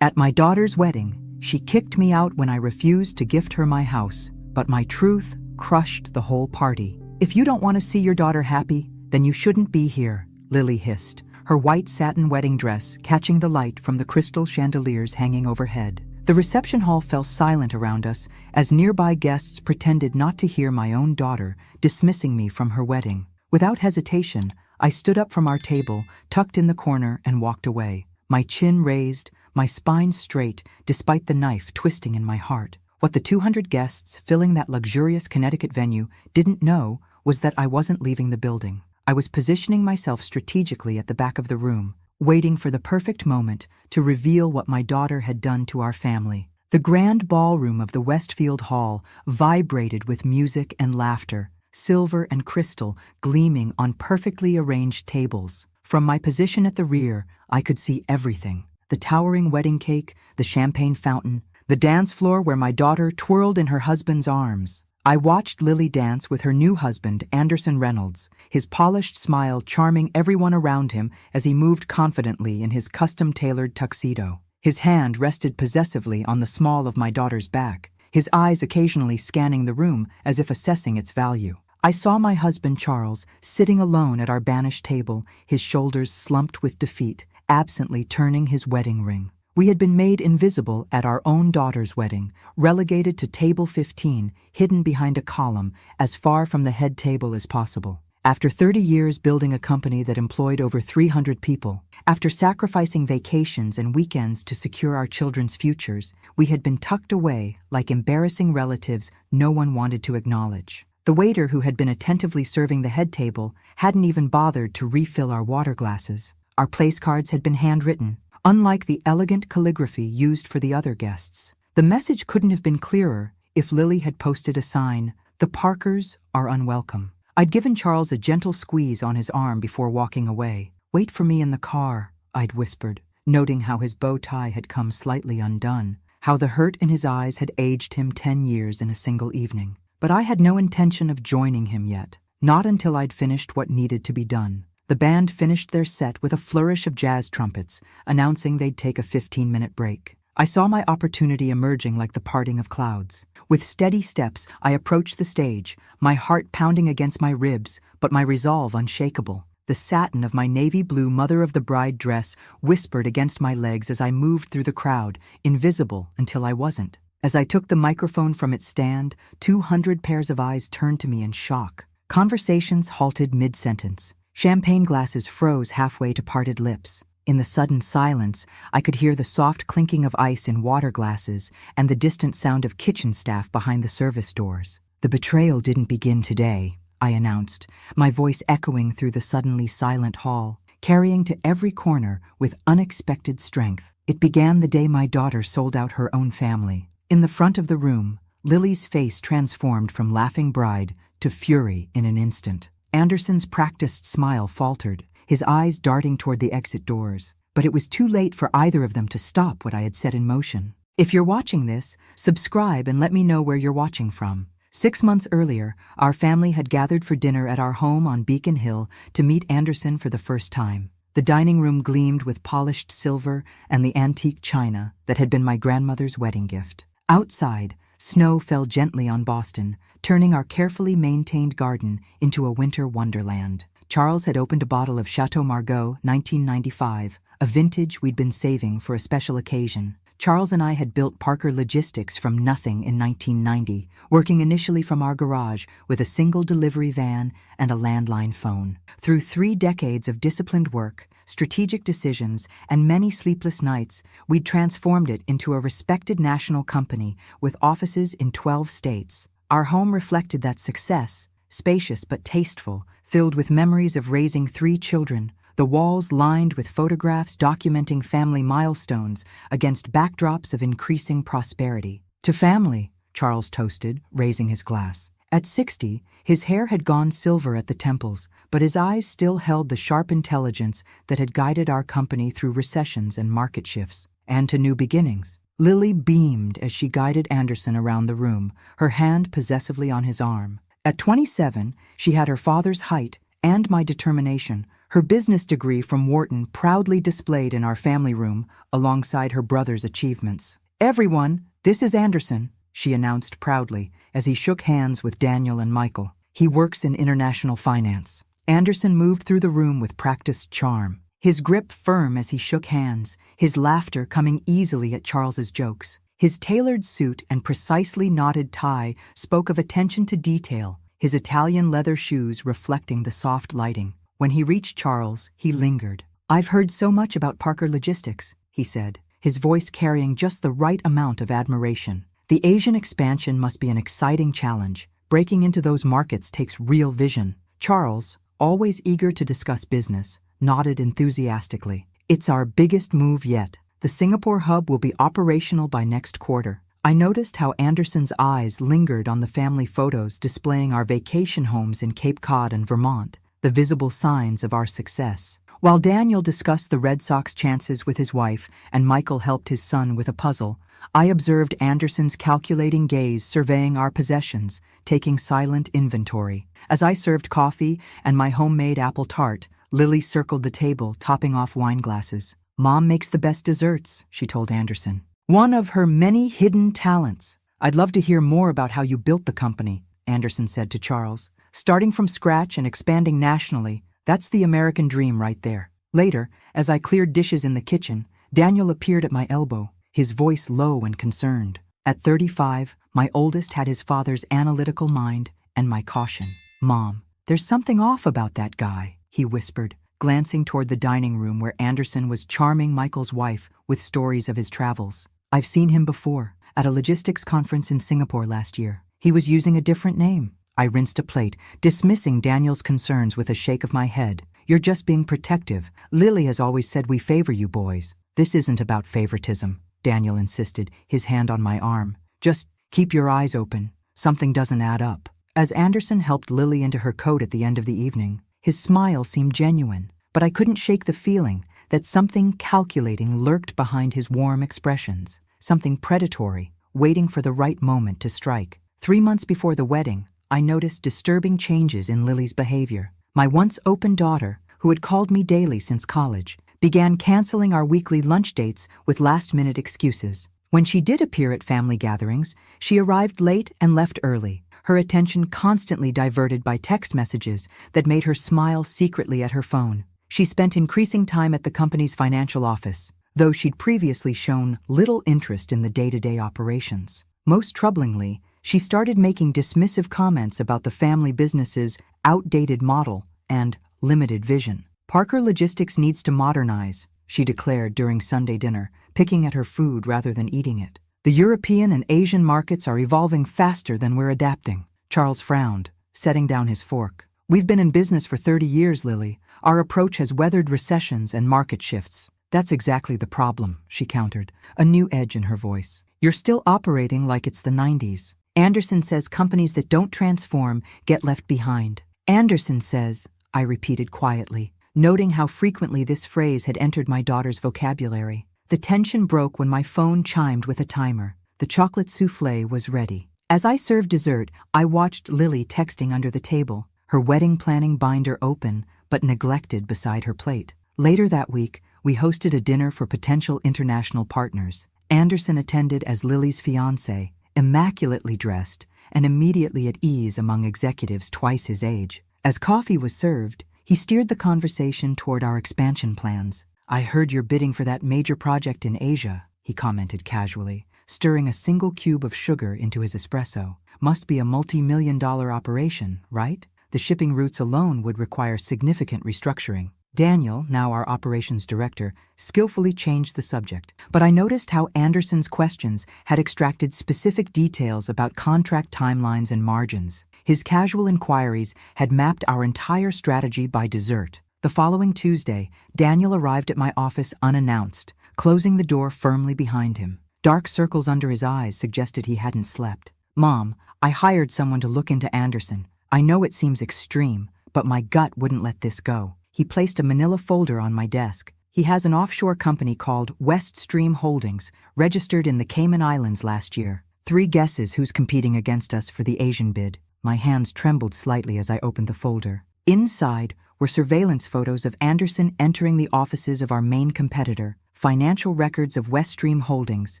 At my daughter's wedding, she kicked me out when I refused to gift her my house, but my truth crushed the whole party. "If you don't want to see your daughter happy, then you shouldn't be here," Lily hissed, her white satin wedding dress catching the light from the crystal chandeliers hanging overhead. The reception hall fell silent around us as nearby guests pretended not to hear my own daughter dismissing me from her wedding. Without hesitation, I stood up from our table, tucked in the corner, and walked away, my chin raised, my spine straight, despite the knife twisting in my heart. What the 200 guests filling that luxurious Connecticut venue didn't know was that I wasn't leaving the building. I was positioning myself strategically at the back of the room, waiting for the perfect moment to reveal what my daughter had done to our family. The grand ballroom of the Westfield Hall vibrated with music and laughter, silver and crystal gleaming on perfectly arranged tables. From my position at the rear, I could see everything: the towering wedding cake, the champagne fountain, the dance floor where my daughter twirled in her husband's arms. I watched Lily dance with her new husband, Anderson Reynolds, his polished smile charming everyone around him as he moved confidently in his custom-tailored tuxedo. His hand rested possessively on the small of my daughter's back, his eyes occasionally scanning the room as if assessing its value. I saw my husband Charles sitting alone at our banished table, his shoulders slumped with defeat, absently turning his wedding ring. We had been made invisible at our own daughter's wedding, relegated to table 15, hidden behind a column, as far from the head table as possible. After 30 years building a company that employed over 300 people, after sacrificing vacations and weekends to secure our children's futures, we had been tucked away like embarrassing relatives no one wanted to acknowledge. The waiter who had been attentively serving the head table hadn't even bothered to refill our water glasses. Our place cards had been handwritten, unlike the elegant calligraphy used for the other guests. The message couldn't have been clearer if Lily had posted a sign, "The Parkers are unwelcome." I'd given Charles a gentle squeeze on his arm before walking away. "Wait for me in the car," I'd whispered, noting how his bow tie had come slightly undone, how the hurt in his eyes had aged him 10 years in a single evening. But I had no intention of joining him yet, not until I'd finished what needed to be done. The band finished their set with a flourish of jazz trumpets, announcing they'd take a 15-minute break. I saw my opportunity emerging like the parting of clouds. With steady steps, I approached the stage, my heart pounding against my ribs, but my resolve unshakable. The satin of my navy blue mother-of-the-bride dress whispered against my legs as I moved through the crowd, invisible until I wasn't. As I took the microphone from its stand, 200 pairs of eyes turned to me in shock. Conversations halted mid-sentence. Champagne glasses froze halfway to parted lips. In the sudden silence, I could hear the soft clinking of ice in water glasses and the distant sound of kitchen staff behind the service doors. "The betrayal didn't begin today," I announced, my voice echoing through the suddenly silent hall, carrying to every corner with unexpected strength. "It began the day my daughter sold out her own family." In the front of the room, Lily's face transformed from laughing bride to fury in an instant. Anderson's practiced smile faltered, his eyes darting toward the exit doors. But it was too late for either of them to stop what I had set in motion. If you're watching this, subscribe and let me know where you're watching from. 6 months earlier, our family had gathered for dinner at our home on Beacon Hill to meet Anderson for the first time. The dining room gleamed with polished silver and the antique china that had been my grandmother's wedding gift. Outside, snow fell gently on Boston, turning our carefully maintained garden into a winter wonderland. Charles had opened a bottle of Chateau Margaux 1995, a vintage we'd been saving for a special occasion. Charles and I had built Parker Logistics from nothing in 1990, working initially from our garage with a single delivery van and a landline phone. Through 3 decades of disciplined work, strategic decisions, and many sleepless nights, we'd transformed it into a respected national company with offices in 12 states. Our home reflected that success, spacious but tasteful, filled with memories of raising 3 children, the walls lined with photographs documenting family milestones against backdrops of increasing prosperity. "To family," Charles toasted, raising his glass. At 60, his hair had gone silver at the temples, but his eyes still held the sharp intelligence that had guided our company through recessions and market shifts. "And to new beginnings." Lily beamed as she guided Anderson around the room, her hand possessively on his arm. At 27, she had her father's height and my determination, her business degree from Wharton proudly displayed in our family room alongside her brother's achievements. "Everyone, this is Anderson," she announced proudly as he shook hands with Daniel and Michael. "He works in international finance." Anderson moved through the room with practiced charm, his grip firm as he shook hands, his laughter coming easily at Charles's jokes. His tailored suit and precisely knotted tie spoke of attention to detail, his Italian leather shoes reflecting the soft lighting. When he reached Charles, he lingered. "I've heard so much about Parker Logistics," he said, his voice carrying just the right amount of admiration. "The Asian expansion must be an exciting challenge. Breaking into those markets takes real vision." Charles, always eager to discuss business, nodded enthusiastically. "It's our biggest move yet. The Singapore hub will be operational by next quarter." I noticed how Anderson's eyes lingered on the family photos displaying our vacation homes in Cape Cod and Vermont, the visible signs of our success. While Daniel discussed the Red Sox chances with his wife and Michael helped his son with a puzzle, I observed Anderson's calculating gaze surveying our possessions, taking silent inventory. As I served coffee and my homemade apple tart, Lily circled the table, topping off wine glasses. "Mom makes the best desserts," she told Anderson. "One of her many hidden talents." "I'd love to hear more about how you built the company," Anderson said to Charles. "Starting from scratch and expanding nationally, that's the American dream right there." Later, as I cleared dishes in the kitchen, Daniel appeared at my elbow, his voice low and concerned. At 35, my oldest had his father's analytical mind and my caution. "Mom, there's something off about that guy," he whispered, glancing toward the dining room where Anderson was charming Michael's wife with stories of his travels. "I've seen him before, at a logistics conference in Singapore last year. He was using a different name." I rinsed a plate, dismissing Daniel's concerns with a shake of my head. "You're just being protective. Lily has always said we favor you boys." "This isn't about favoritism," Daniel insisted, his hand on my arm. "Just keep your eyes open. Something doesn't add up." As Anderson helped Lily into her coat at the end of the evening, his smile seemed genuine, but I couldn't shake the feeling that something calculating lurked behind his warm expressions, something predatory, waiting for the right moment to strike. 3 months before the wedding, I noticed disturbing changes in Lily's behavior. My once open daughter, who had called me daily since college, began canceling our weekly lunch dates with last-minute excuses. When she did appear at family gatherings, she arrived late and left early, her attention constantly diverted by text messages that made her smile secretly at her phone. She spent increasing time at the company's financial office, though she'd previously shown little interest in the day-to-day operations. Most troublingly, she started making dismissive comments about the family business's outdated model and limited vision. "Parker Logistics needs to modernize," she declared during Sunday dinner, picking at her food rather than eating it. "The European and Asian markets are evolving faster than we're adapting." Charles frowned, setting down his fork. "We've been in business for 30 years, Lily. Our approach has weathered recessions and market shifts." "That's exactly the problem," she countered, a new edge in her voice. "You're still operating like it's the 90s. Anderson says companies that don't transform get left behind." "Anderson says," I repeated quietly, noting how frequently this phrase had entered my daughter's vocabulary. The tension broke when my phone chimed with a timer. The chocolate soufflé was ready. As I served dessert, I watched Lily texting under the table, her wedding planning binder open but neglected beside her plate. Later that week, we hosted a dinner for potential international partners. Anderson attended as Lily's fiancé, immaculately dressed and immediately at ease among executives twice his age. As coffee was served, he steered the conversation toward our expansion plans. "I heard you're bidding for that major project in Asia," he commented casually, stirring a single cube of sugar into his espresso. "Must be a multi-million-dollar operation, right? The shipping routes alone would require significant restructuring." Daniel, now our operations director, skillfully changed the subject, but I noticed how Anderson's questions had extracted specific details about contract timelines and margins. His casual inquiries had mapped our entire strategy by dessert. The following Tuesday, Daniel arrived at my office unannounced, closing the door firmly behind him. Dark circles under his eyes suggested he hadn't slept. "Mom, I hired someone to look into Anderson. I know it seems extreme, but my gut wouldn't let this go." He placed a manila folder on my desk. "He has an offshore company called West Stream Holdings, registered in the Cayman Islands last year. 3 guesses who's competing against us for the Asian bid." My hands trembled slightly as I opened the folder. Inside were surveillance photos of Anderson entering the offices of our main competitor, financial records of Weststream Holdings,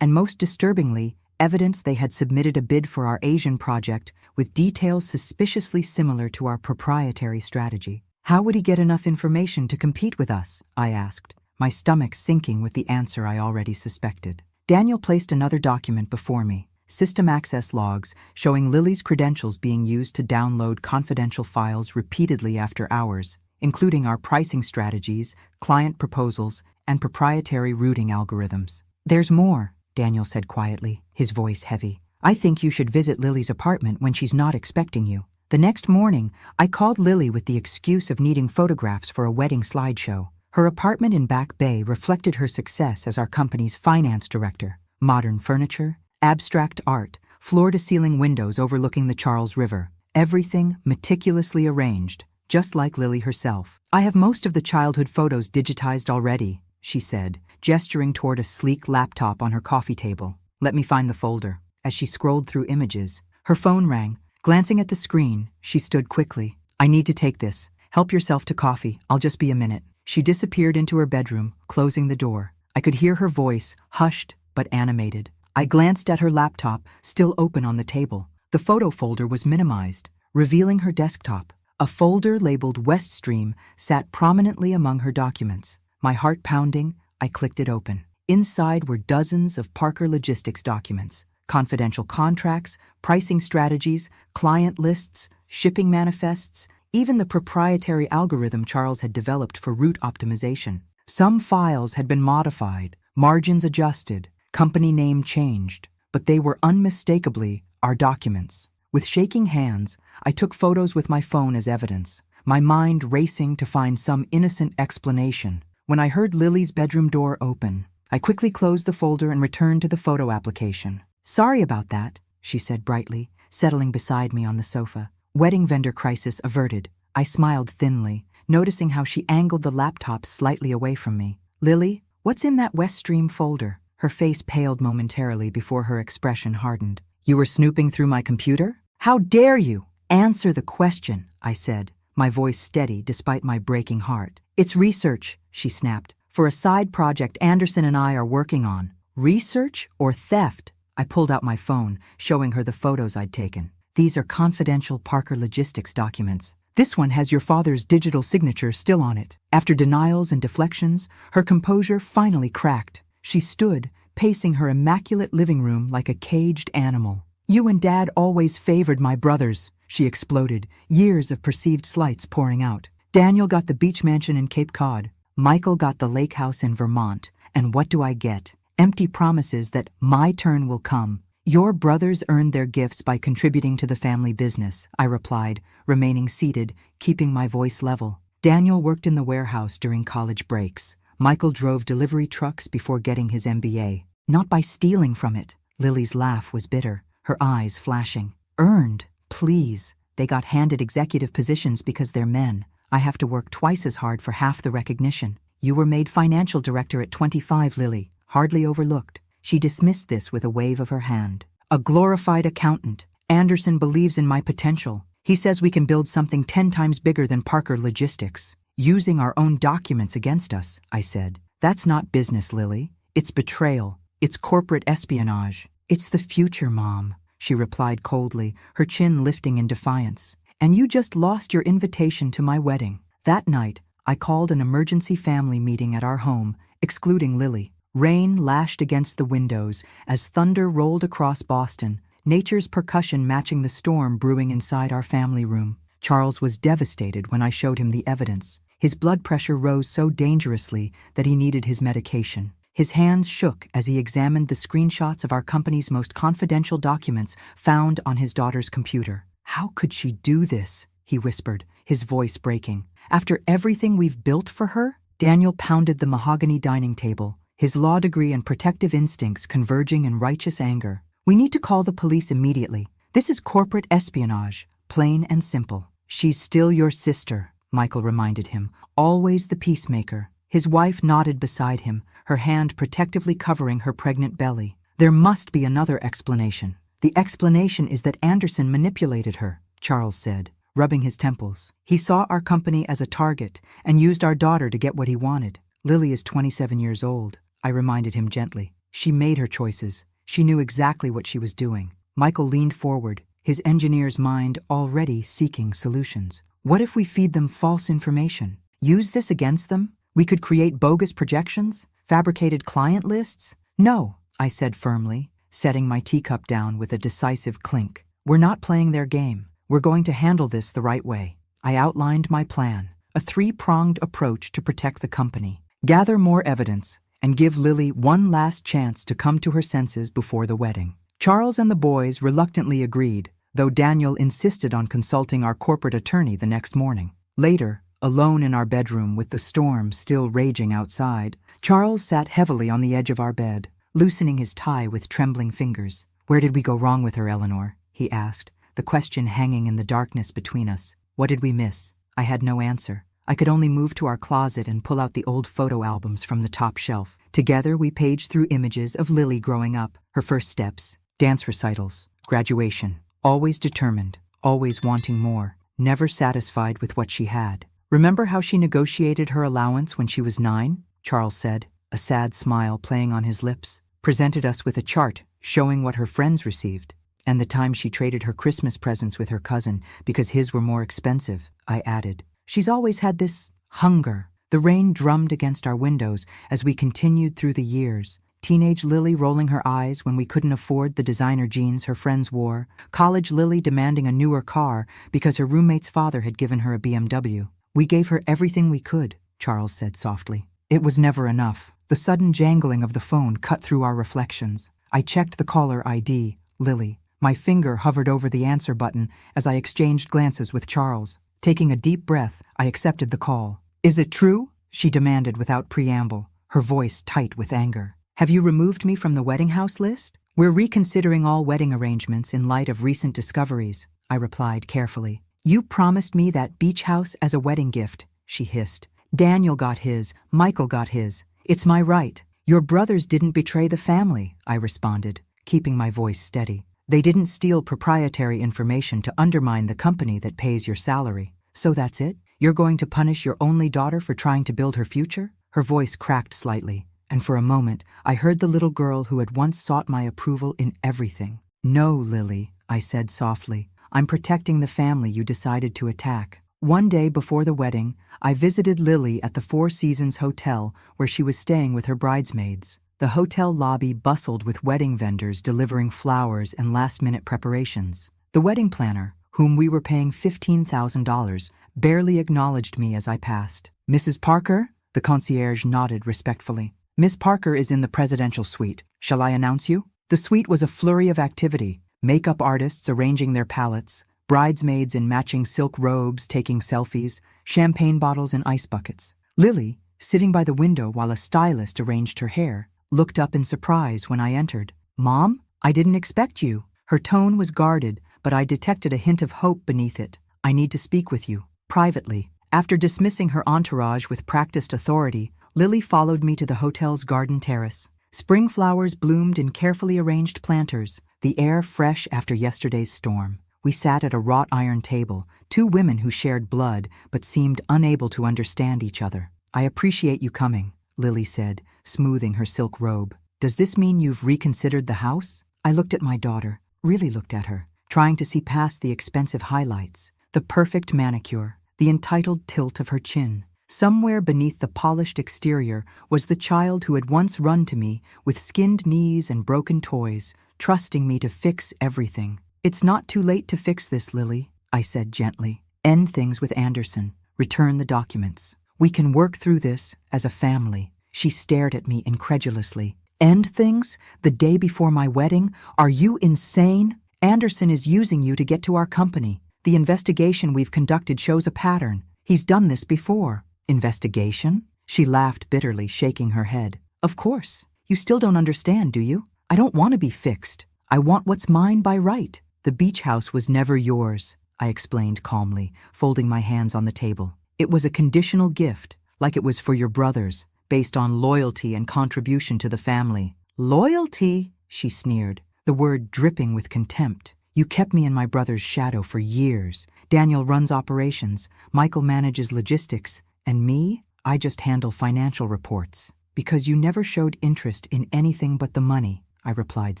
and most disturbingly, evidence they had submitted a bid for our Asian project with details suspiciously similar to our proprietary strategy. How would he get enough information to compete with us? I asked, my stomach sinking with the answer I already suspected. Daniel placed another document before me, system access logs showing Lily's credentials being used to download confidential files repeatedly after hours, including our pricing strategies, client proposals, and proprietary routing algorithms. There's more, Daniel said quietly, his voice heavy. I think you should visit Lily's apartment when she's not expecting you. The next morning, I called Lily with the excuse of needing photographs for a wedding slideshow. Her apartment in Back Bay reflected her success as our company's finance director. Modern furniture, abstract art, floor-to-ceiling windows overlooking the Charles River. Everything meticulously arranged, just like Lily herself. I have most of the childhood photos digitized already, she said, gesturing toward a sleek laptop on her coffee table. Let me find the folder. As she scrolled through images, her phone rang. Glancing at the screen, she stood quickly. I need to take this. Help yourself to coffee. I'll just be a minute. She disappeared into her bedroom, closing the door. I could hear her voice, hushed but animated. I glanced at her laptop, still open on the table. The photo folder was minimized, revealing her desktop. A folder labeled Weststream sat prominently among her documents. My heart pounding, I clicked it open. Inside were dozens of Parker Logistics documents, confidential contracts, pricing strategies, client lists, shipping manifests, even the proprietary algorithm Charles had developed for route optimization. Some files had been modified, margins adjusted, company name changed, but they were unmistakably our documents. With shaking hands, I took photos with my phone as evidence, my mind racing to find some innocent explanation. When I heard Lily's bedroom door open, I quickly closed the folder and returned to the photo application. Sorry about that, she said brightly, settling beside me on the sofa. Wedding vendor crisis averted. I smiled thinly, noticing how she angled the laptop slightly away from me. Lily, what's in that Weststream folder? Her face paled momentarily before her expression hardened. You were snooping through my computer? How dare you? Answer the question, I said, my voice steady despite my breaking heart. It's research, she snapped, for a side project Anderson and I are working on. Research or theft? I pulled out my phone, showing her the photos I'd taken. These are confidential Parker Logistics documents. This one has your father's digital signature still on it. After denials and deflections, her composure finally cracked. She stood, pacing her immaculate living room like a caged animal. You and Dad always favored my brothers, she exploded, years of perceived slights pouring out. Daniel got the beach mansion in Cape Cod. Michael got the lake house in Vermont. And what do I get? Empty promises that my turn will come. Your brothers earned their gifts by contributing to the family business, I replied, remaining seated, keeping my voice level. Daniel worked in the warehouse during college breaks. Michael drove delivery trucks before getting his MBA. Not by stealing from it. Lily's laugh was bitter, her eyes flashing. Earned, please. They got handed executive positions because they're men. I have to work twice as hard for half the recognition. You were made financial director at 25, Lily. Hardly overlooked. She dismissed this with a wave of her hand. A glorified accountant. Anderson believes in my potential. He says we can build something 10 times bigger than Parker Logistics. Using our own documents against us, I said. That's not business, Lily. It's betrayal. It's corporate espionage. It's the future, Mom, she replied coldly, her chin lifting in defiance. And you just lost your invitation to my wedding. That night, I called an emergency family meeting at our home, excluding Lily. Rain lashed against the windows as thunder rolled across Boston, nature's percussion matching the storm brewing inside our family room. Charles was devastated when I showed him the evidence. His blood pressure rose so dangerously that he needed his medication. His hands shook as he examined the screenshots of our company's most confidential documents found on his daughter's computer. How could she do this? He whispered, his voice breaking. After everything we've built for her? Daniel pounded the mahogany dining table, his law degree and protective instincts converging in righteous anger. We need to call the police immediately. This is corporate espionage, plain and simple. She's still your sister, Michael reminded him, always the peacemaker. His wife nodded beside him, her hand protectively covering her pregnant belly. There must be another explanation. The explanation is that Anderson manipulated her, Charles said, rubbing his temples. He saw our company as a target and used our daughter to get what he wanted. Lily is 27 years old, I reminded him gently. She made her choices. She knew exactly what she was doing. Michael leaned forward, his engineer's mind already seeking solutions. What if we feed them false information? Use this against them? We could create bogus projections? Fabricated client lists? No, I said firmly, setting my teacup down with a decisive clink. We're not playing their game. We're going to handle this the right way. I outlined my plan, a three-pronged approach to protect the company. Gather more evidence and give Lily one last chance to come to her senses before the wedding. Charles and the boys reluctantly agreed, though Daniel insisted on consulting our corporate attorney the next morning. Later, alone in our bedroom with the storm still raging outside, Charles sat heavily on the edge of our bed, loosening his tie with trembling fingers. "Where did we go wrong with her, Eleanor?" he asked, the question hanging in the darkness between us. What did we miss? I had no answer. I could only move to our closet and pull out the old photo albums from the top shelf. Together, we paged through images of Lily growing up, her first steps, dance recitals, graduation, always determined, always wanting more, never satisfied with what she had. "Remember how she negotiated her allowance when she was 9? Charles said, a sad smile playing on his lips. Presented us with a chart showing what her friends received. And the time she traded her Christmas presents with her cousin because his were more expensive," I added. "She's always had this hunger." The rain drummed against our windows as we continued through the years. Teenage Lily rolling her eyes when we couldn't afford the designer jeans her friends wore. College Lily demanding a newer car because her roommate's father had given her a BMW. "We gave her everything we could," Charles said softly. It was never enough. The sudden jangling of the phone cut through our reflections. I checked the caller ID, Lily. My finger hovered over the answer button as I exchanged glances with Charles. Taking a deep breath, I accepted the call. "Is it true?" she demanded without preamble, her voice tight with anger. "Have you removed me from the wedding house list?" "We're reconsidering all wedding arrangements in light of recent discoveries," I replied carefully. "You promised me that beach house as a wedding gift," she hissed. "Daniel got his, Michael got his. It's my right." "Your brothers didn't betray the family," I responded, keeping my voice steady. "They didn't steal proprietary information to undermine the company that pays your salary. So that's it? You're going to punish your only daughter for trying to build her future?" Her voice cracked slightly, and for a moment I heard the little girl who had once sought my approval in everything. "No, Lily," I said softly. "I'm protecting the family you decided to attack." One day before the wedding, I visited Lily at the Four Seasons Hotel where she was staying with her bridesmaids. The hotel lobby bustled with wedding vendors delivering flowers and last-minute preparations. The wedding planner, whom we were paying $15,000, barely acknowledged me as I passed. "Mrs. Parker?" The concierge nodded respectfully. "Miss Parker is in the presidential suite. Shall I announce you?" The suite was a flurry of activity. Makeup artists arranging their palettes, bridesmaids in matching silk robes taking selfies, champagne bottles and ice buckets. Lily, sitting by the window while a stylist arranged her hair, looked up in surprise when I entered. "Mom, I didn't expect you." Her tone was guarded, but I detected a hint of hope beneath it. "I need to speak with you, privately." After dismissing her entourage with practiced authority, Lily followed me to the hotel's garden terrace. Spring flowers bloomed in carefully arranged planters, the air fresh after yesterday's storm. We sat at a wrought iron table, two women who shared blood but seemed unable to understand each other. "I appreciate you coming," Lily said, smoothing her silk robe. "Does this mean you've reconsidered the house?" I looked at my daughter, really looked at her, trying to see past the expensive highlights, the perfect manicure, the entitled tilt of her chin. Somewhere beneath the polished exterior was the child who had once run to me with skinned knees and broken toys, trusting me to fix everything. "It's not too late to fix this, Lily," I said gently. "End things with Anderson. Return the documents. We can work through this as a family." She stared at me incredulously. "End things? The day before my wedding? Are you insane? Anderson is using you to get to our company. The investigation we've conducted shows a pattern. He's done this before." "Investigation?" She laughed bitterly, shaking her head. "Of course. You still don't understand, do you? I don't want to be fixed. I want what's mine by right." "The beach house was never yours," I explained calmly, folding my hands on the table. "It was a conditional gift, like it was for your brothers, based on loyalty and contribution to the family." "Loyalty?" she sneered, the word dripping with contempt. You kept me in my brother's shadow for years. Daniel runs operations, Michael manages logistics, and me, I just handle financial reports. Because you never showed interest in anything but the money, I replied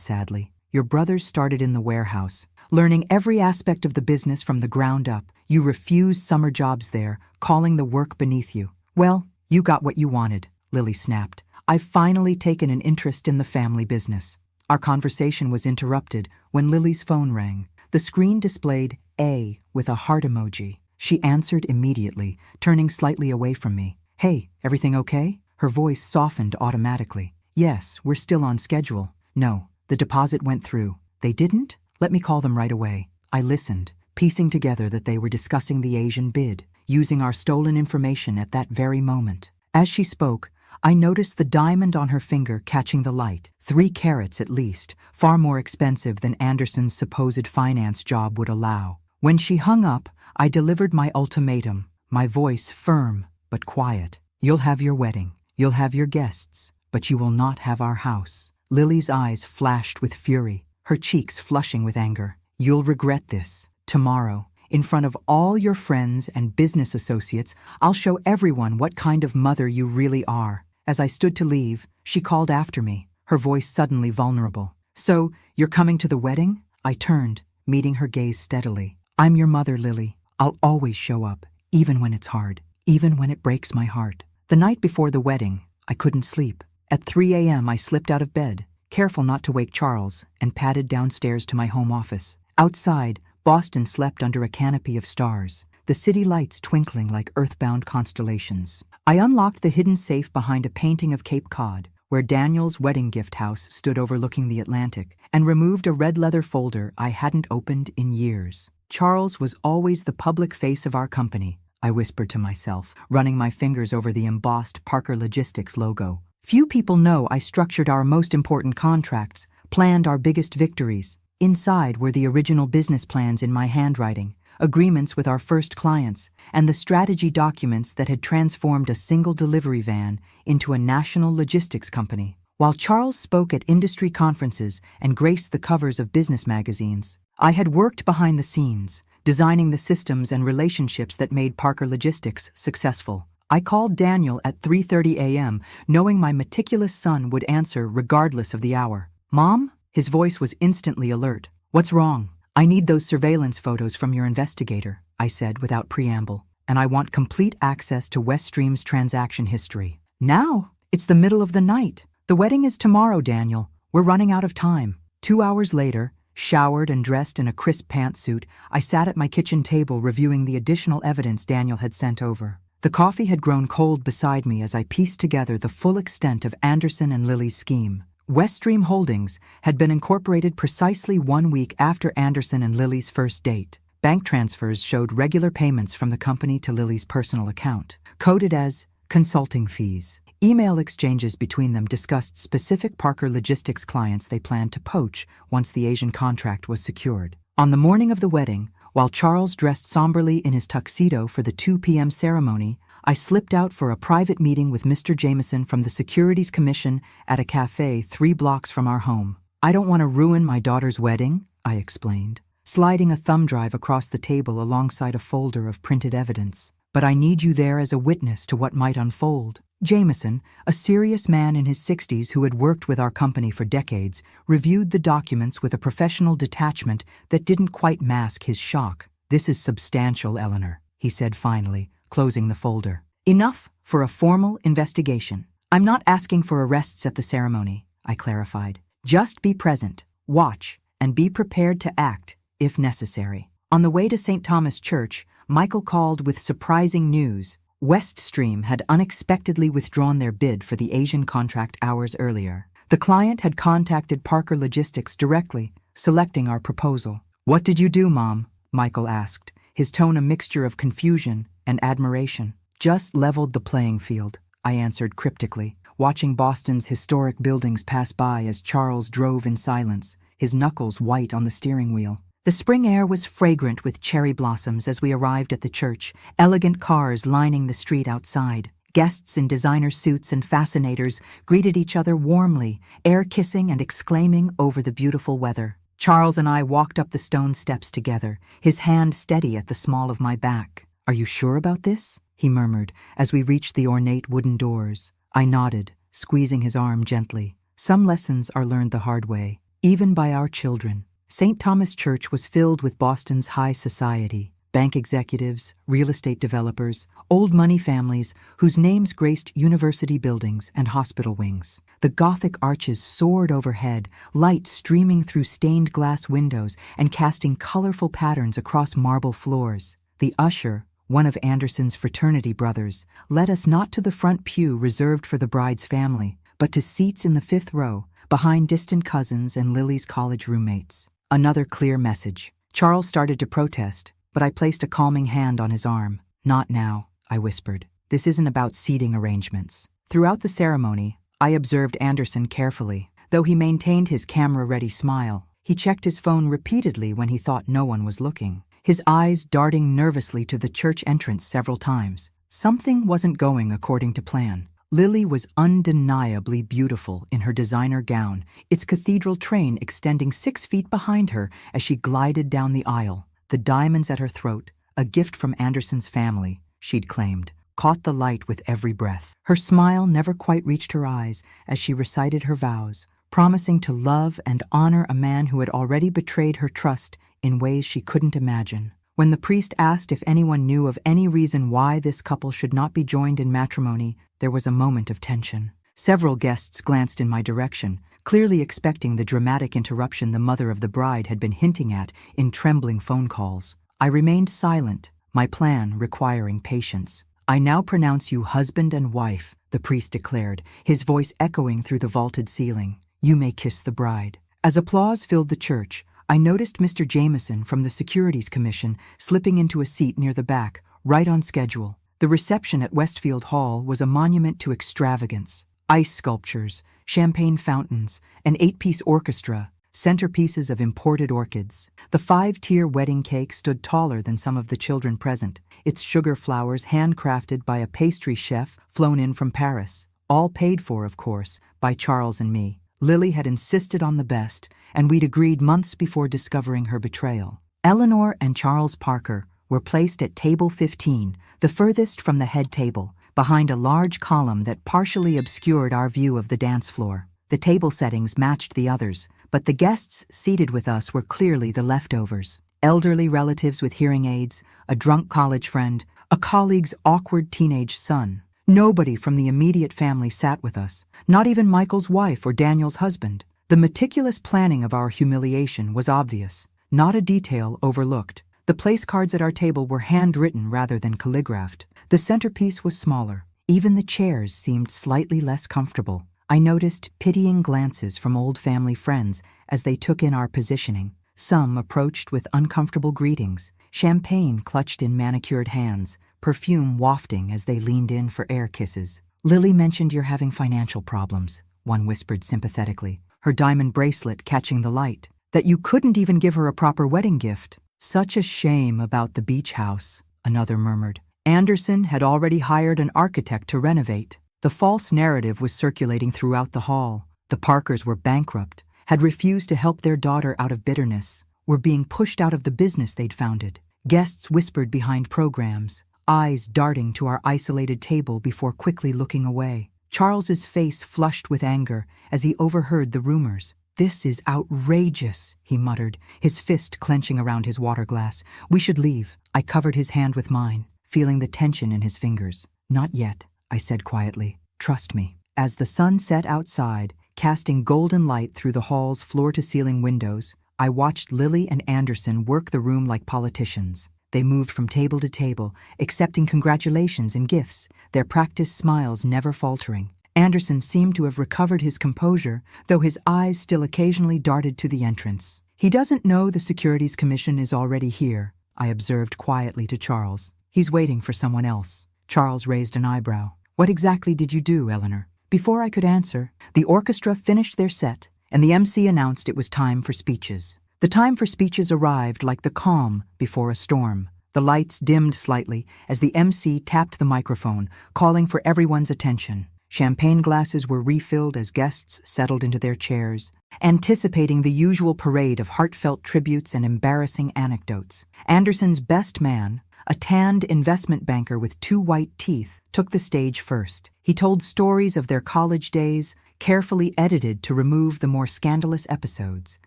sadly. Your brothers started in the warehouse, learning every aspect of the business from the ground up. You refused summer jobs there, calling the work beneath you. Well, you got what you wanted, Lily snapped. I've finally taken an interest in the family business. Our conversation was interrupted when Lily's phone rang. The screen displayed A with a heart emoji. She answered immediately, turning slightly away from me. Hey, everything okay? Her voice softened automatically. Yes, we're still on schedule. No, the deposit went through. They didn't? Let me call them right away. I listened, piecing together that they were discussing the Asian bid, using our stolen information at that very moment. As she spoke, I noticed the diamond on her finger catching the light. 3 carats at least, far more expensive than Anderson's supposed finance job would allow. When she hung up, I delivered my ultimatum, my voice firm but quiet. You'll have your wedding, you'll have your guests, but you will not have our house. Lily's eyes flashed with fury, her cheeks flushing with anger. You'll regret this. Tomorrow, in front of all your friends and business associates, I'll show everyone what kind of mother you really are. As I stood to leave, she called after me, her voice suddenly vulnerable. So, you're coming to the wedding? I turned, meeting her gaze steadily. I'm your mother, Lily. I'll always show up, even when it's hard, even when it breaks my heart. The night before the wedding, I couldn't sleep. At 3 a.m. I slipped out of bed, careful not to wake Charles, and padded downstairs to my home office. Outside, Boston slept under a canopy of stars, the city lights twinkling like earthbound constellations. I unlocked the hidden safe behind a painting of Cape Cod, where Daniel's wedding gift house stood overlooking the Atlantic, and removed a red leather folder I hadn't opened in years. Charles was always the public face of our company, I whispered to myself, running my fingers over the embossed Parker Logistics logo. Few people know I structured our most important contracts, planned our biggest victories. Inside were the original business plans in my handwriting, agreements with our first clients, and the strategy documents that had transformed a single delivery van into a national logistics company. While Charles spoke at industry conferences and graced the covers of business magazines, I had worked behind the scenes, designing the systems and relationships that made Parker Logistics successful. I called Daniel at 3:30 a.m., knowing my meticulous son would answer regardless of the hour. Mom? His voice was instantly alert. What's wrong? I need those surveillance photos from your investigator, I said without preamble, and I want complete access to Weststream's transaction history. Now? It's the middle of the night. The wedding is tomorrow, Daniel. We're running out of time. 2 hours later, showered and dressed in a crisp pantsuit, I sat at my kitchen table reviewing the additional evidence Daniel had sent over. The coffee had grown cold beside me as I pieced together the full extent of Anderson and Lily's scheme. Weststream Holdings had been incorporated precisely 1 week after Anderson and Lily's first date. Bank transfers showed regular payments from the company to Lily's personal account, coded as consulting fees. Email exchanges between them discussed specific Parker Logistics clients they planned to poach once the Asian contract was secured. On the morning of the wedding, while Charles dressed somberly in his tuxedo for the 2 p.m. ceremony, I slipped out for a private meeting with Mr. Jameson from the Securities Commission at a cafe 3 blocks from our home. I don't want to ruin my daughter's wedding, I explained, sliding a thumb drive across the table alongside a folder of printed evidence. But I need you there as a witness to what might unfold. Jameson, a serious man in his 60s who had worked with our company for decades, reviewed the documents with a professional detachment that didn't quite mask his shock. This is substantial, Eleanor, he said finally, closing the folder. Enough for a formal investigation. I'm not asking for arrests at the ceremony, I clarified. Just be present, watch, and be prepared to act, if necessary. On the way to St. Thomas Church, Michael called with surprising news. Weststream had unexpectedly withdrawn their bid for the Asian contract hours earlier. The client had contacted Parker Logistics directly, selecting our proposal. What did you do, Mom? Michael asked, his tone a mixture of confusion and admiration. Just leveled the playing field, I answered cryptically, watching Boston's historic buildings pass by as Charles drove in silence, his knuckles white on the steering wheel. The spring air was fragrant with cherry blossoms as we arrived at the church, elegant cars lining the street outside. Guests in designer suits and fascinators greeted each other warmly, air kissing and exclaiming over the beautiful weather. Charles and I walked up the stone steps together, his hand steady at the small of my back. "Are you sure about this?" he murmured as we reached the ornate wooden doors. I nodded, squeezing his arm gently. Some lessons are learned the hard way, even by our children. St. Thomas Church was filled with Boston's high society, bank executives, real estate developers, old money families whose names graced university buildings and hospital wings. The Gothic arches soared overhead, light streaming through stained glass windows and casting colorful patterns across marble floors. The usher, one of Anderson's fraternity brothers, led us not to the front pew reserved for the bride's family, but to seats in the fifth row, behind distant cousins and Lily's college roommates. Another clear message. Charles started to protest, but I placed a calming hand on his arm. "Not now," I whispered. "This isn't about seating arrangements." Throughout the ceremony, I observed Anderson carefully. Though he maintained his camera-ready smile, he checked his phone repeatedly when he thought no one was looking, his eyes darting nervously to the church entrance several times. Something wasn't going according to plan. Lily was undeniably beautiful in her designer gown, its cathedral train extending 6 feet behind her as she glided down the aisle. The diamonds at her throat, a gift from Anderson's family, she'd claimed, caught the light with every breath. Her smile never quite reached her eyes as she recited her vows, promising to love and honor a man who had already betrayed her trust in ways she couldn't imagine. When the priest asked if anyone knew of any reason why this couple should not be joined in matrimony, there was a moment of tension. Several guests glanced in my direction, clearly expecting the dramatic interruption the mother of the bride had been hinting at in trembling phone calls. I remained silent, my plan requiring patience. "I now pronounce you husband and wife," the priest declared, his voice echoing through the vaulted ceiling. "You may kiss the bride." As applause filled the church, I noticed Mr. Jameson from the Securities Commission slipping into a seat near the back, right on schedule. The reception at Westfield Hall was a monument to extravagance. Ice sculptures, champagne fountains, an 8-piece orchestra, centerpieces of imported orchids. The 5-tier wedding cake stood taller than some of the children present, its sugar flowers handcrafted by a pastry chef flown in from Paris. All paid for, of course, by Charles and me. Lily had insisted on the best, and we'd agreed months before discovering her betrayal. Eleanor and Charles Parker were placed at table 15, the furthest from the head table, behind a large column that partially obscured our view of the dance floor. The table settings matched the others, but the guests seated with us were clearly the leftovers. Elderly relatives with hearing aids, a drunk college friend, a colleague's awkward teenage son. Nobody from the immediate family sat with us, not even Michael's wife or Daniel's husband. The meticulous planning of our humiliation was obvious, not a detail overlooked. The place cards at our table were handwritten rather than calligraphed. The centerpiece was smaller. Even the chairs seemed slightly less comfortable. I noticed pitying glances from old family friends as they took in our positioning. Some approached with uncomfortable greetings, champagne clutched in manicured hands, perfume wafting as they leaned in for air kisses. "Lily mentioned you're having financial problems," one whispered sympathetically, her diamond bracelet catching the light. "That you couldn't even give her a proper wedding gift." "Such a shame about the beach house," another murmured. Anderson had already hired an architect to renovate. The false narrative was circulating throughout the hall. The Parkers were bankrupt, had refused to help their daughter out of bitterness, were being pushed out of the business they'd founded. Guests whispered behind programs, eyes darting to our isolated table before quickly looking away. Charles's face flushed with anger as he overheard the rumors. "This is outrageous," he muttered, his fist clenching around his water glass. "We should leave." I covered his hand with mine, feeling the tension in his fingers. "Not yet," I said quietly. "Trust me." As the sun set outside, casting golden light through the hall's floor-to-ceiling windows, I watched Lily and Anderson work the room like politicians. They moved from table to table, accepting congratulations and gifts, their practiced smiles never faltering. Anderson seemed to have recovered his composure, though his eyes still occasionally darted to the entrance. "He doesn't know the Securities Commission is already here," I observed quietly to Charles. "He's waiting for someone else." Charles raised an eyebrow. "What exactly did you do, Eleanor?" Before I could answer, the orchestra finished their set, and the MC announced it was time for speeches. The time for speeches arrived like the calm before a storm. The lights dimmed slightly as the MC tapped the microphone, calling for everyone's attention. Champagne glasses were refilled as guests settled into their chairs, anticipating the usual parade of heartfelt tributes and embarrassing anecdotes. Anderson's best man, a tanned investment banker with 2 white teeth, took the stage first. He told stories of their college days, carefully edited to remove the more scandalous episodes,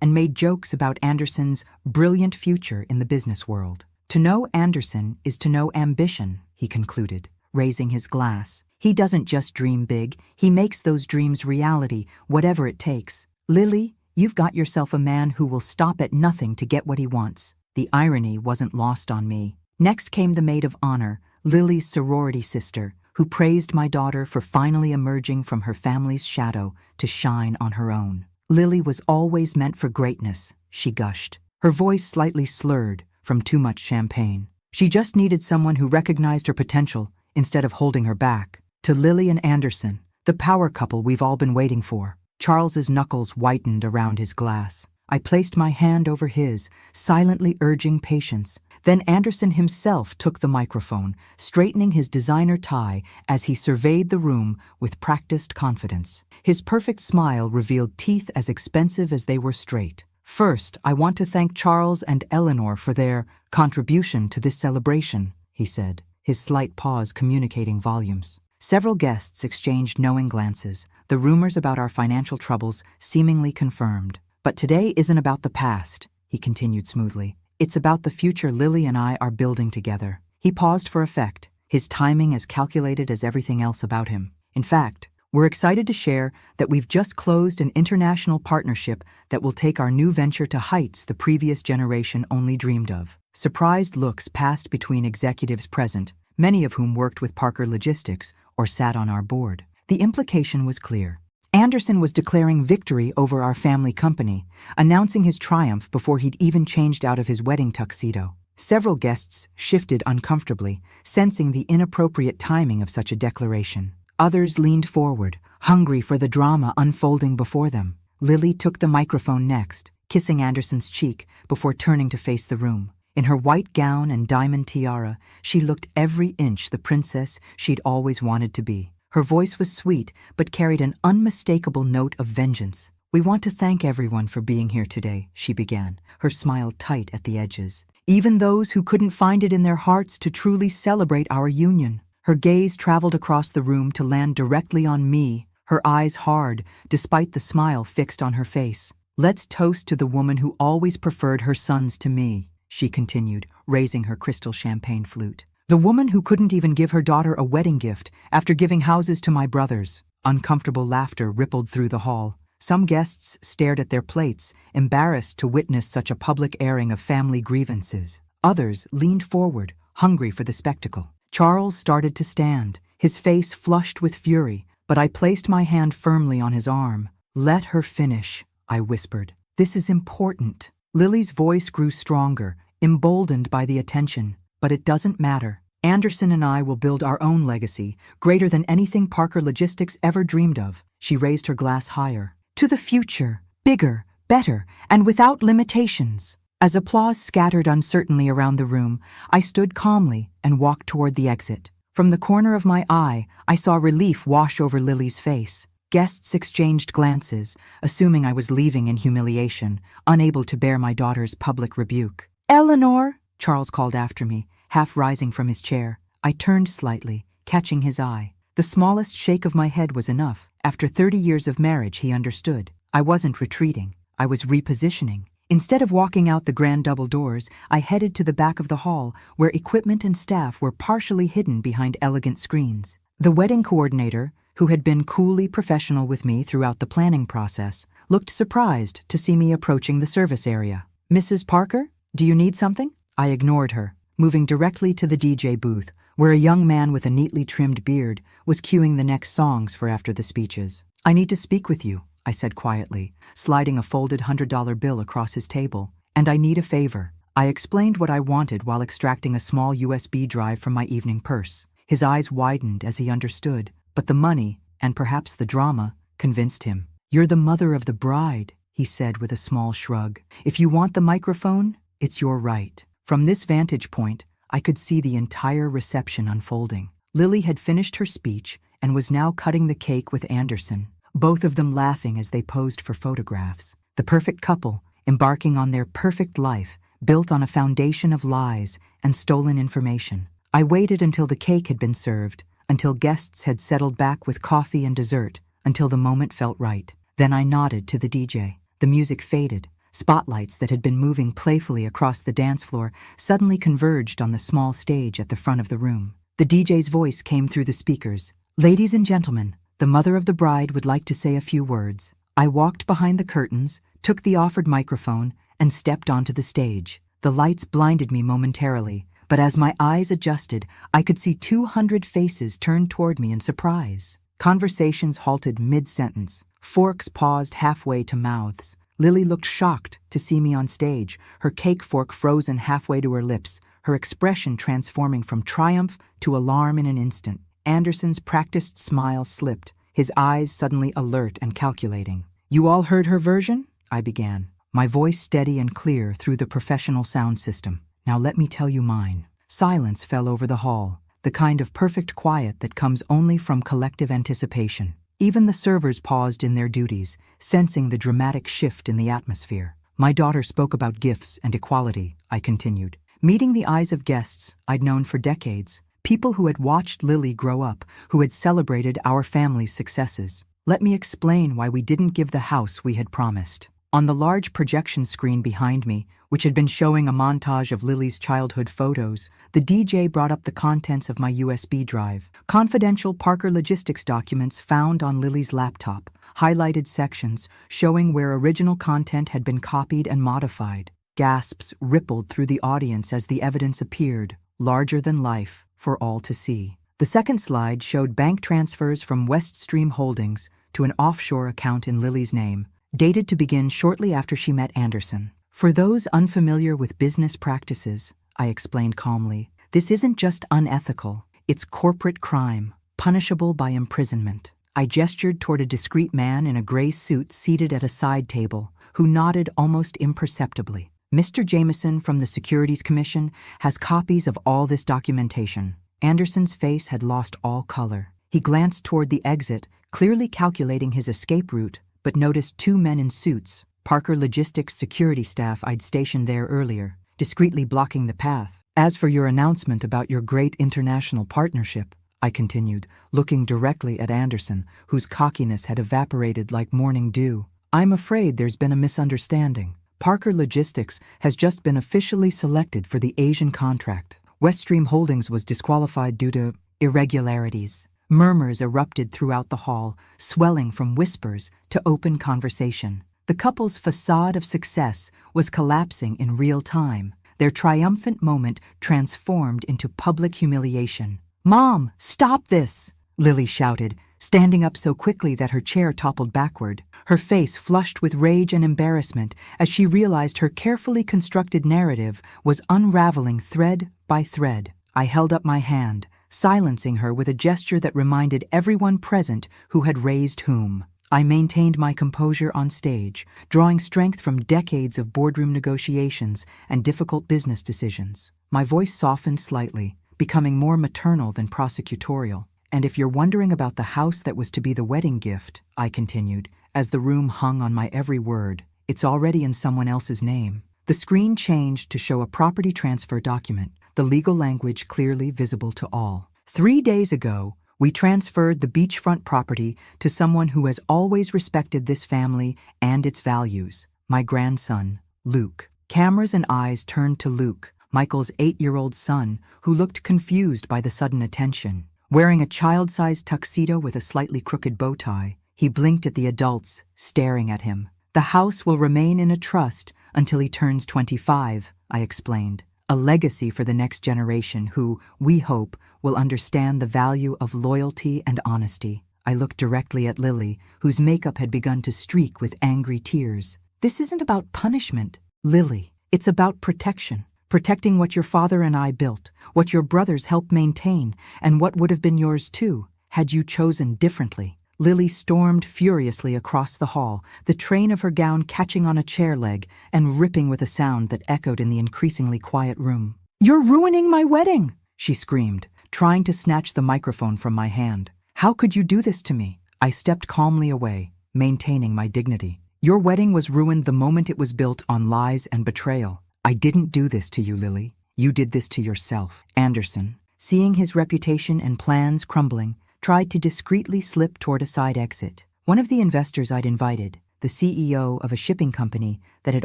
and made jokes about Anderson's brilliant future in the business world. To know Anderson is to know ambition, he concluded, raising his glass. He doesn't just dream big, he makes those dreams reality, whatever it takes. Lily, you've got yourself a man who will stop at nothing to get what he wants. The irony wasn't lost on me. Next came the maid of honor, Lily's sorority sister, who praised my daughter for finally emerging from her family's shadow to shine on her own. Lily was always meant for greatness, she gushed, her voice slightly slurred from too much champagne. She just needed someone who recognized her potential instead of holding her back. To Lily and Anderson, the power couple we've all been waiting for. Charles's knuckles whitened around his glass. I placed my hand over his, silently urging patience. Then Anderson himself took the microphone, straightening his designer tie as he surveyed the room with practiced confidence. His perfect smile revealed teeth as expensive as they were straight. First, I want to thank Charles and Eleanor for their contribution to this celebration, he said, his slight pause communicating volumes. Several guests exchanged knowing glances, the rumors about our financial troubles seemingly confirmed. But today isn't about the past, he continued smoothly. It's about the future Lily and I are building together. He paused for effect, his timing as calculated as everything else about him. In fact, we're excited to share that we've just closed an international partnership that will take our new venture to heights the previous generation only dreamed of. Surprised looks passed between executives present, many of whom worked with Parker Logistics or sat on our board. The implication was clear. Anderson was declaring victory over our family company, announcing his triumph before he'd even changed out of his wedding tuxedo. Several guests shifted uncomfortably, sensing the inappropriate timing of such a declaration. Others leaned forward, hungry for the drama unfolding before them. Lily took the microphone next, kissing Anderson's cheek before turning to face the room. In her white gown and diamond tiara, she looked every inch the princess she'd always wanted to be. Her voice was sweet, but carried an unmistakable note of vengeance. "We want to thank everyone for being here today," she began, her smile tight at the edges. "Even those who couldn't find it in their hearts to truly celebrate our union." Her gaze traveled across the room to land directly on me, her eyes hard, despite the smile fixed on her face. "Let's toast to the woman who always preferred her sons to me," she continued, raising her crystal champagne flute. "The woman who couldn't even give her daughter a wedding gift after giving houses to my brothers." Uncomfortable laughter rippled through the hall. Some guests stared at their plates, embarrassed to witness such a public airing of family grievances. Others leaned forward, hungry for the spectacle. Charles started to stand, his face flushed with fury, but I placed my hand firmly on his arm. "Let her finish," I whispered. "This is important." Lily's voice grew stronger, emboldened by the attention. "But it doesn't matter. Anderson and I will build our own legacy, greater than anything Parker Logistics ever dreamed of." She raised her glass higher. "To the future, bigger, better, and without limitations." As applause scattered uncertainly around the room, I stood calmly and walked toward the exit. From the corner of my eye, I saw relief wash over Lily's face. Guests exchanged glances, assuming I was leaving in humiliation, unable to bear my daughter's public rebuke. "Eleanor!" Charles called after me, half rising from his chair. I turned slightly, catching his eye. The smallest shake of my head was enough. After 30 years of marriage, he understood. I wasn't retreating. I was repositioning. Instead of walking out the grand double doors, I headed to the back of the hall, where equipment and staff were partially hidden behind elegant screens. The wedding coordinator, who had been coolly professional with me throughout the planning process, looked surprised to see me approaching the service area. "Mrs. Parker, do you need something?" I ignored her, moving directly to the DJ booth, where a young man with a neatly trimmed beard was cueing the next songs for after the speeches. "I need to speak with you," I said quietly, sliding a folded $100 bill across his table. "And I need a favor." I explained what I wanted while extracting a small USB drive from my evening purse. His eyes widened as he understood, but the money, and perhaps the drama, convinced him. "You're the mother of the bride," he said with a small shrug. "If you want the microphone, it's your right." From this vantage point, I could see the entire reception unfolding. Lily had finished her speech, and was now cutting the cake with Anderson, both of them laughing as they posed for photographs. The perfect couple, embarking on their perfect life, built on a foundation of lies and stolen information. I waited until the cake had been served, until guests had settled back with coffee and dessert, until the moment felt right. Then I nodded to the DJ. The music faded. Spotlights that had been moving playfully across the dance floor suddenly converged on the small stage at the front of the room. The DJ's voice came through the speakers. "Ladies and gentlemen, the mother of the bride would like to say a few words." I walked behind the curtains, took the offered microphone, and stepped onto the stage. The lights blinded me momentarily, but as my eyes adjusted, I could see 200 faces turned toward me in surprise. Conversations halted mid-sentence. Forks paused halfway to mouths. Lily looked shocked to see me on stage, her cake fork frozen halfway to her lips, her expression transforming from triumph to alarm in an instant. Anderson's practiced smile slipped, his eyes suddenly alert and calculating. "You all heard her version?" I began, my voice steady and clear through the professional sound system. "Now let me tell you mine." Silence fell over the hall, the kind of perfect quiet that comes only from collective anticipation. Even the servers paused in their duties, sensing the dramatic shift in the atmosphere. "My daughter spoke about gifts and equality," I continued, meeting the eyes of guests I'd known for decades, people who had watched Lily grow up, who had celebrated our family's successes. Let me explain why we didn't give the house we had promised. On the large projection screen behind me, which had been showing a montage of Lily's childhood photos, the DJ brought up the contents of my USB drive, confidential Parker Logistics documents found on Lily's laptop, highlighted sections showing where original content had been copied and modified. Gasps rippled through the audience as the evidence appeared, larger than life, for all to see. The second slide showed bank transfers from Weststream Holdings to an offshore account in Lily's name, dated to begin shortly after she met Anderson. "For those unfamiliar with business practices," I explained calmly, "this isn't just unethical, it's corporate crime, punishable by imprisonment." I gestured toward a discreet man in a gray suit seated at a side table, who nodded almost imperceptibly. "Mr. Jameson from the Securities Commission has copies of all this documentation." Anderson's face had lost all color. He glanced toward the exit, clearly calculating his escape route, but noticed two men in suits, Parker Logistics security staff I'd stationed there earlier, discreetly blocking the path. "As for your announcement about your great international partnership," I continued, looking directly at Anderson, whose cockiness had evaporated like morning dew, "I'm afraid there's been a misunderstanding. Parker Logistics has just been officially selected for the Asian contract. Weststream Holdings was disqualified due to irregularities." Murmurs erupted throughout the hall, swelling from whispers to open conversation. The couple's facade of success was collapsing in real time, their triumphant moment transformed into public humiliation. "Mom, stop this!" Lily shouted, standing up so quickly that her chair toppled backward, her face flushed with rage and embarrassment as she realized her carefully constructed narrative was unraveling thread by thread. I held up my hand, silencing her with a gesture that reminded everyone present who had raised whom. I maintained my composure on stage, drawing strength from decades of boardroom negotiations and difficult business decisions. My voice softened slightly, becoming more maternal than prosecutorial. "And if you're wondering about the house that was to be the wedding gift," I continued, as the room hung on my every word, "it's already in someone else's name." The screen changed to show a property transfer document, the legal language clearly visible to all. 3 days ago, we transferred the beachfront property to someone who has always respected this family and its values, my grandson, Luke. Cameras and eyes turned to Luke, Michael's 8-year-old son, who looked confused by the sudden attention. Wearing a child-sized tuxedo with a slightly crooked bow tie, he blinked at the adults, staring at him. "The house will remain in a trust until he turns 25, I explained. "A legacy for the next generation who, we hope, will understand the value of loyalty and honesty." I looked directly at Lily, whose makeup had begun to streak with angry tears. "This isn't about punishment, Lily. It's about protection. Protecting what your father and I built, what your brothers helped maintain, and what would have been yours too, had you chosen differently." Lily stormed furiously across the hall, the train of her gown catching on a chair leg and ripping with a sound that echoed in the increasingly quiet room. "You're ruining my wedding!" she screamed, trying to snatch the microphone from my hand. How could you do this to me? I stepped calmly away, maintaining my dignity. Your wedding was ruined the moment it was built on lies and betrayal. I didn't do this to you, Lily. You did this to yourself. Anderson, seeing his reputation and plans crumbling, tried to discreetly slip toward a side exit. One of the investors I'd invited, the CEO of a shipping company that had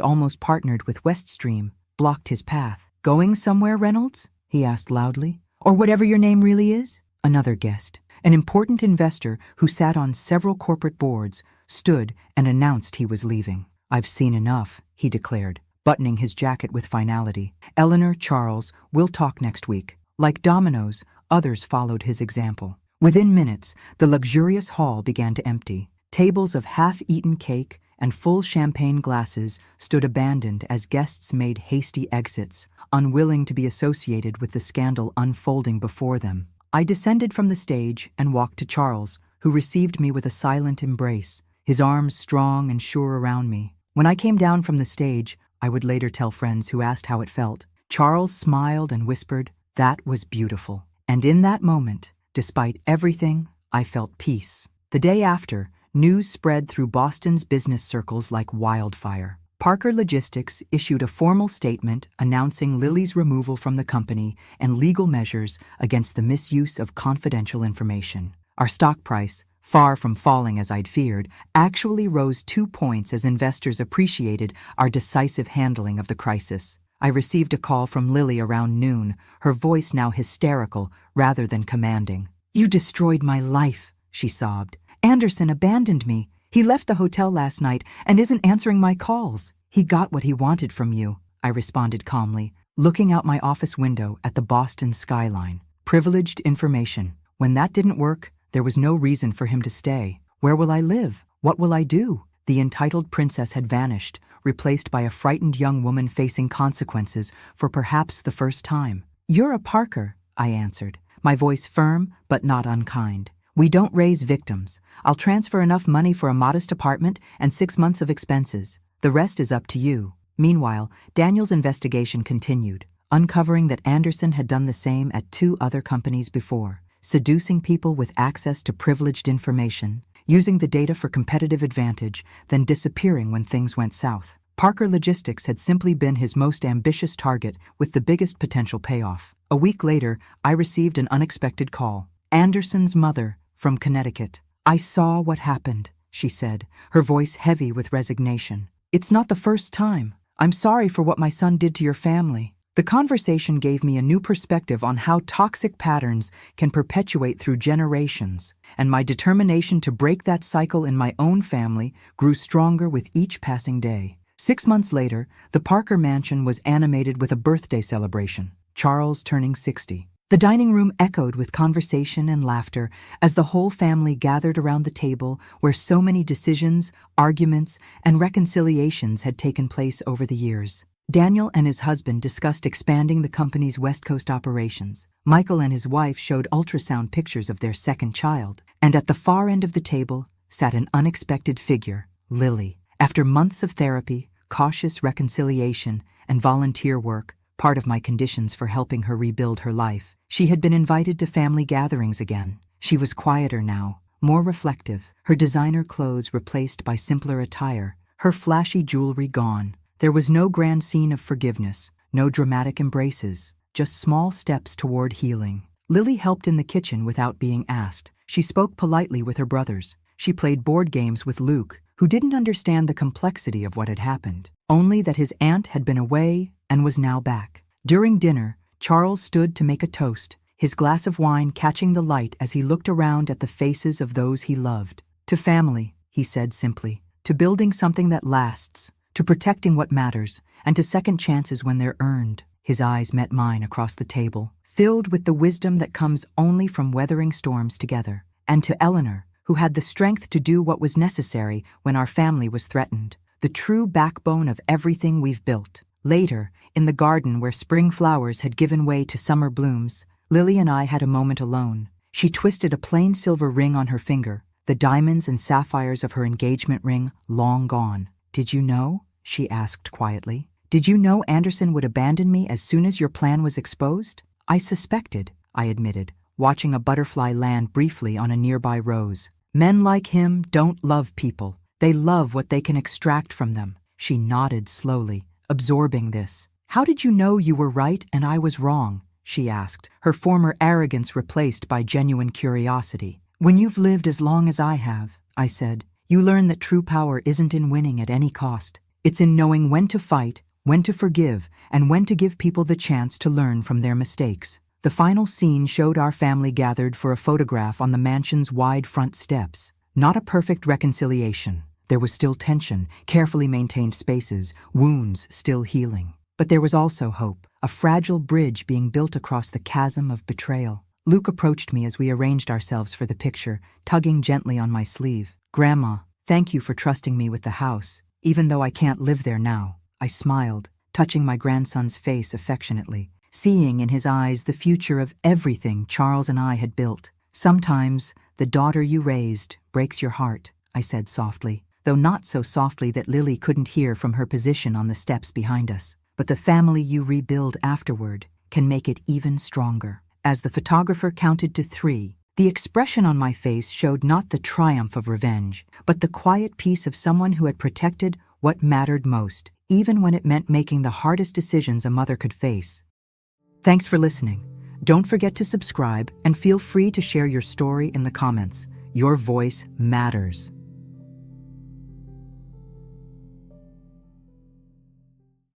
almost partnered with Weststream, blocked his path. Going somewhere, Reynolds? He asked loudly. Or whatever your name really is? Another guest, an important investor who sat on several corporate boards, stood and announced he was leaving. I've seen enough, he declared, buttoning his jacket with finality. Eleanor, Charles, we'll talk next week. Like dominoes, others followed his example. Within minutes, the luxurious hall began to empty. Tables of half-eaten cake and full champagne glasses stood abandoned as guests made hasty exits, unwilling to be associated with the scandal unfolding before them. I descended from the stage and walked to Charles, who received me with a silent embrace, his arms strong and sure around me. When I came down from the stage, I would later tell friends who asked how it felt. Charles smiled and whispered, "That was beautiful." And in that moment, despite everything, I felt peace. The day after, news spread through Boston's business circles like wildfire. Parker Logistics issued a formal statement announcing Lily's removal from the company and legal measures against the misuse of confidential information. Our stock price, far from falling as I'd feared, actually rose 2 points as investors appreciated our decisive handling of the crisis. I received a call from Lily around noon, her voice now hysterical rather than commanding. "You destroyed my life," she sobbed. "Anderson abandoned me. He left the hotel last night and isn't answering my calls." "He got what he wanted from you," I responded calmly, looking out my office window at the Boston skyline. Privileged information. When that didn't work, there was no reason for him to stay. Where will I live? What will I do? The entitled princess had vanished, replaced by a frightened young woman facing consequences for perhaps the first time. "You're a Parker," I answered, my voice firm but not unkind. "We don't raise victims. I'll transfer enough money for a modest apartment and 6 months of expenses. The rest is up to you." Meanwhile, Daniel's investigation continued, uncovering that Anderson had done the same at 2 other companies before, seducing people with access to privileged information, using the data for competitive advantage, then disappearing when things went south. Parker Logistics had simply been his most ambitious target with the biggest potential payoff. A week later, I received an unexpected call. Anderson's mother, from Connecticut. "I saw what happened," she said, her voice heavy with resignation. "It's not the first time. I'm sorry for what my son did to your family." The conversation gave me a new perspective on how toxic patterns can perpetuate through generations, and my determination to break that cycle in my own family grew stronger with each passing day. 6 months later, the Parker mansion was animated with a birthday celebration, Charles turning 60. The dining room echoed with conversation and laughter as the whole family gathered around the table where so many decisions, arguments, and reconciliations had taken place over the years. Daniel and his husband discussed expanding the company's West Coast operations. Michael and his wife showed ultrasound pictures of their second child. And at the far end of the table sat an unexpected figure, Lily. After months of therapy, cautious reconciliation, and volunteer work, part of my conditions for helping her rebuild her life, she had been invited to family gatherings again. She was quieter now, more reflective, her designer clothes replaced by simpler attire, her flashy jewelry gone. There was no grand scene of forgiveness, no dramatic embraces, just small steps toward healing. Lily helped in the kitchen without being asked. She spoke politely with her brothers. She played board games with Luke, who didn't understand the complexity of what had happened, only that his aunt had been away and was now back. During dinner, Charles stood to make a toast, his glass of wine catching the light as he looked around at the faces of those he loved. "To family," he said simply, "to building something that lasts, to protecting what matters, and to second chances when they're earned." His eyes met mine across the table, filled with the wisdom that comes only from weathering storms together. And to Eleanor, who had the strength to do what was necessary when our family was threatened, the true backbone of everything we've built. Later, in the garden where spring flowers had given way to summer blooms, Lily and I had a moment alone. She twisted a plain silver ring on her finger, the diamonds and sapphires of her engagement ring long gone. "Did you know?" she asked quietly. "Did you know Anderson would abandon me as soon as your plan was exposed?" "I suspected," I admitted, watching a butterfly land briefly on a nearby rose. Men like him don't love people. They love what they can extract from them. She nodded slowly, absorbing this. How did you know you were right and I was wrong? She asked, her former arrogance replaced by genuine curiosity. When you've lived as long as I have, I said, you learn that true power isn't in winning at any cost. It's in knowing when to fight, when to forgive, and when to give people the chance to learn from their mistakes. The final scene showed our family gathered for a photograph on the mansion's wide front steps. Not a perfect reconciliation. There was still tension, carefully maintained spaces, wounds still healing. But there was also hope, a fragile bridge being built across the chasm of betrayal. Luke approached me as we arranged ourselves for the picture, tugging gently on my sleeve. Grandma, thank you for trusting me with the house, even though I can't live there now. I smiled, touching my grandson's face affectionately, seeing in his eyes the future of everything Charles and I had built. Sometimes, the daughter you raised breaks your heart, I said softly, though not so softly that Lily couldn't hear from her position on the steps behind us. But the family you rebuild afterward can make it even stronger. As the photographer counted to 3, the expression on my face showed not the triumph of revenge, but the quiet peace of someone who had protected what mattered most, even when it meant making the hardest decisions a mother could face. Thanks for listening. Don't forget to subscribe and feel free to share your story in the comments. Your voice matters.